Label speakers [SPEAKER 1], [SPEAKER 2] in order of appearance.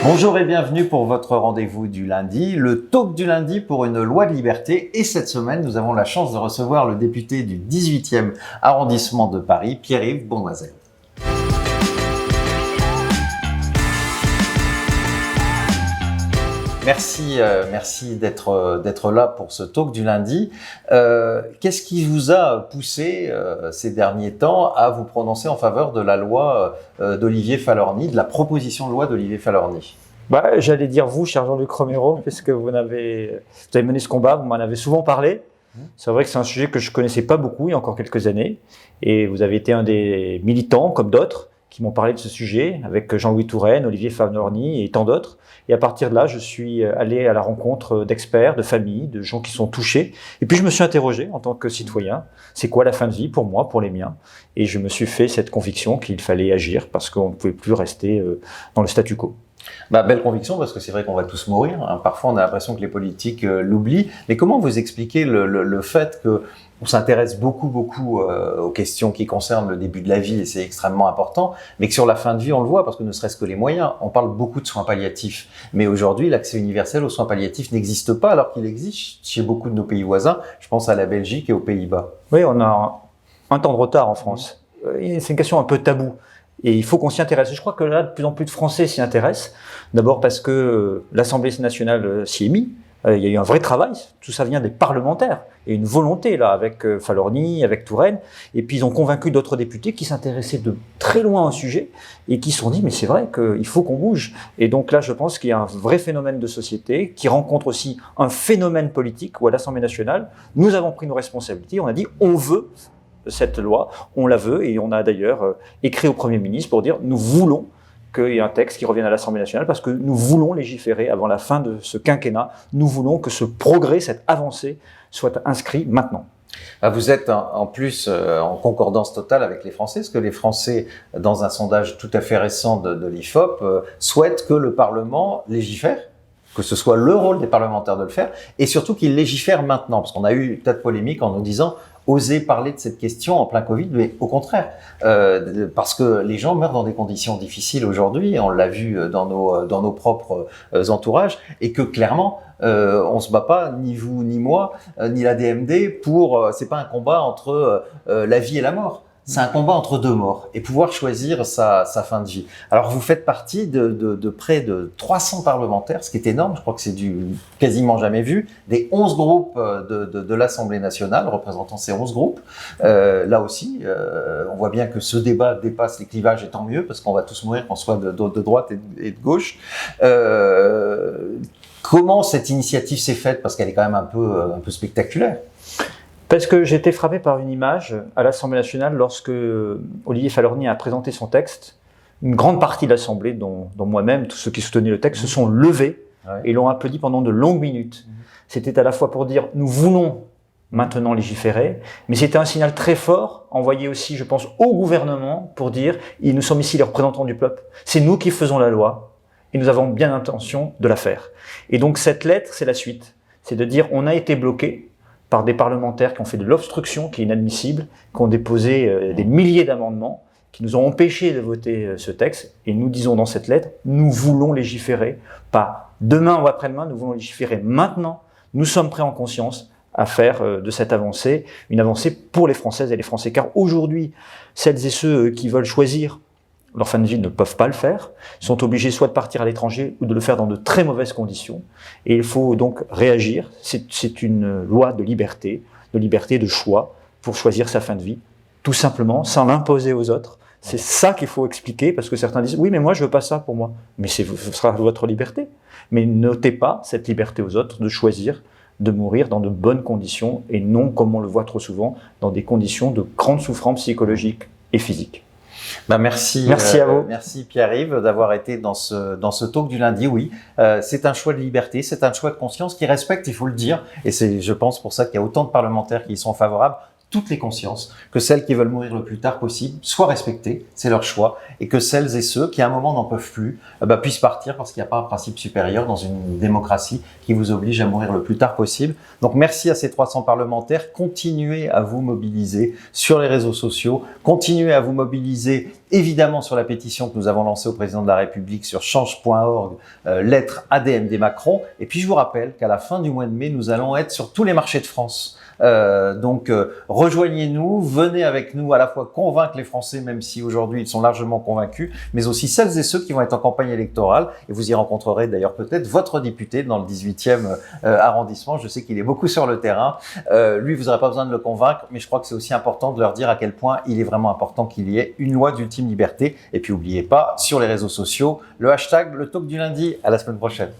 [SPEAKER 1] Bonjour et bienvenue pour votre rendez-vous du lundi, le talk du lundi pour une loi de liberté. Et cette semaine, nous avons la chance de recevoir le député du 18e arrondissement de Paris, Pierre-Yves Bournoisel. Merci d'être là pour ce talk du lundi. Qu'est-ce qui vous a poussé ces derniers temps à vous prononcer en faveur de la loi d'Olivier Falorni, de la proposition de loi d'Olivier Falorni?
[SPEAKER 2] J'allais dire vous, cher Jean-Luc Romero, puisque vous avez mené ce combat, vous m'en avez souvent parlé. C'est vrai que c'est un sujet que je ne connaissais pas beaucoup il y a encore quelques années. Et vous avez été un des militants, comme d'autres, qui m'ont parlé de ce sujet, avec Jean-Louis Touraine, Olivier Falorni et tant d'autres. Et à partir de là, je suis allé à la rencontre d'experts, de familles, de gens qui sont touchés. Et puis je me suis interrogé en tant que citoyen, c'est quoi la fin de vie pour moi, pour les miens? Et je me suis fait cette conviction qu'il fallait agir parce qu'on ne pouvait plus rester dans le statu quo.
[SPEAKER 1] Belle conviction, parce que c'est vrai qu'on va tous mourir. Parfois, on a l'impression que les politiques l'oublient. Mais comment vous expliquez le fait qu'on s'intéresse beaucoup aux questions qui concernent le début de la vie, et c'est extrêmement important, mais que sur la fin de vie, on le voit, parce que ne serait-ce que les moyens. On parle beaucoup de soins palliatifs, mais aujourd'hui, l'accès universel aux soins palliatifs n'existe pas, alors qu'il existe chez beaucoup de nos pays voisins. Je pense à la Belgique et aux Pays-Bas.
[SPEAKER 2] Oui, on a un temps de retard en France. C'est une question un peu taboue. Et il faut qu'on s'y intéresse. Je crois que là, de plus en plus de Français s'y intéressent. D'abord parce que l'Assemblée nationale s'y est mise. Il y a eu un vrai travail. Tout ça vient des parlementaires. Il y a une volonté là avec Falorni, avec Touraine. Et puis ils ont convaincu d'autres députés qui s'intéressaient de très loin au sujet et qui se sont dit mais c'est vrai qu'il faut qu'on bouge. Et donc là, je pense qu'il y a un vrai phénomène de société qui rencontre aussi un phénomène politique où à l'Assemblée nationale, nous avons pris nos responsabilités. On a dit on veut cette loi, on la veut, et on a d'ailleurs écrit au Premier ministre pour dire nous voulons qu'il y ait un texte qui revienne à l'Assemblée nationale parce que nous voulons légiférer avant la fin de ce quinquennat. Nous voulons que ce progrès, cette avancée soit inscrit maintenant.
[SPEAKER 1] Vous êtes en plus en concordance totale avec les Français, parce que les Français, dans un sondage tout à fait récent de l'IFOP, souhaitent que le Parlement légifère, que ce soit le rôle des parlementaires de le faire, et surtout qu'ils légifèrent maintenant, parce qu'on a eu peut-être polémique en nous disant oser parler de cette question en plein Covid, mais au contraire, parce que les gens meurent dans des conditions difficiles aujourd'hui, on l'a vu dans nos propres entourages, et que clairement, on se bat pas, ni vous, ni moi, ni la DMD, c'est pas un combat entre la vie et la mort. C'est un combat entre deux morts et pouvoir choisir sa fin de vie. Alors, vous faites partie de près de 300 parlementaires, ce qui est énorme. Je crois que c'est quasiment jamais vu. Des 11 groupes de l'Assemblée nationale représentant ces 11 groupes. Là aussi, on voit bien que ce débat dépasse les clivages et tant mieux parce qu'on va tous mourir qu'on soit de droite et de gauche. Comment cette initiative s'est faite? Parce qu'elle est quand même un peu spectaculaire.
[SPEAKER 2] Parce que j'ai été frappé par une image à l'Assemblée nationale lorsque Olivier Falorni a présenté son texte. Une grande partie de l'Assemblée, dont moi-même, tous ceux qui soutenaient le texte, se sont levés et l'ont applaudi pendant de longues minutes. C'était à la fois pour dire « nous voulons maintenant légiférer », mais c'était un signal très fort, envoyé aussi, je pense, au gouvernement pour dire « nous sommes ici les représentants du peuple, c'est nous qui faisons la loi et nous avons bien l'intention de la faire ». Et donc cette lettre, c'est la suite. C'est de dire « on a été bloqués ». Par des parlementaires qui ont fait de l'obstruction, qui est inadmissible, qui ont déposé des milliers d'amendements, qui nous ont empêchés de voter ce texte. Et nous disons dans cette lettre, nous voulons légiférer, pas demain ou après-demain, nous voulons légiférer maintenant. Nous sommes prêts en conscience à faire de cette avancée une avancée pour les Françaises et les Français. Car aujourd'hui, celles et ceux qui veulent choisir leur fin de vie ne peuvent pas le faire, sont obligés soit de partir à l'étranger ou de le faire dans de très mauvaises conditions. Et il faut donc réagir. C'est une loi de liberté, de choix, pour choisir sa fin de vie, tout simplement, sans l'imposer aux autres. C'est ça qu'il faut expliquer, parce que certains disent « oui, mais moi, je veux pas ça pour moi ». Mais ce sera votre liberté. Mais n'ôtez pas cette liberté aux autres de choisir de mourir dans de bonnes conditions, et non, comme on le voit trop souvent, dans des conditions de grande souffrance psychologique et physique.
[SPEAKER 1] Merci à vous. Merci Pierre-Yves d'avoir été dans ce talk du lundi. Oui, c'est un choix de liberté, c'est un choix de conscience qui respecte, il faut le dire, et c'est, je pense, pour ça qu'il y a autant de parlementaires qui y sont favorables. Toutes les consciences, que celles qui veulent mourir le plus tard possible soient respectées, c'est leur choix, et que celles et ceux qui à un moment n'en peuvent plus puissent partir parce qu'il n'y a pas un principe supérieur dans une démocratie qui vous oblige à mourir le plus tard possible. Donc merci à ces 300 parlementaires, continuez à vous mobiliser sur les réseaux sociaux, continuez à vous mobiliser évidemment sur la pétition que nous avons lancée au président de la République sur change.org, lettre ADMD Macron. Et puis je vous rappelle qu'à la fin du mois de mai, nous allons être sur tous les marchés de France. Donc rejoignez-nous, venez avec nous à la fois convaincre les Français, même si aujourd'hui ils sont largement convaincus, mais aussi celles et ceux qui vont être en campagne électorale. Et vous y rencontrerez d'ailleurs peut-être votre député dans le 18e arrondissement. Je sais qu'il est beaucoup sur le terrain. Lui, vous n'aurez pas besoin de le convaincre, mais je crois que c'est aussi important de leur dire à quel point il est vraiment important qu'il y ait une loi d'ultime liberté. Et puis n'oubliez pas, sur les réseaux sociaux, le hashtag le talk du lundi. À la semaine prochaine.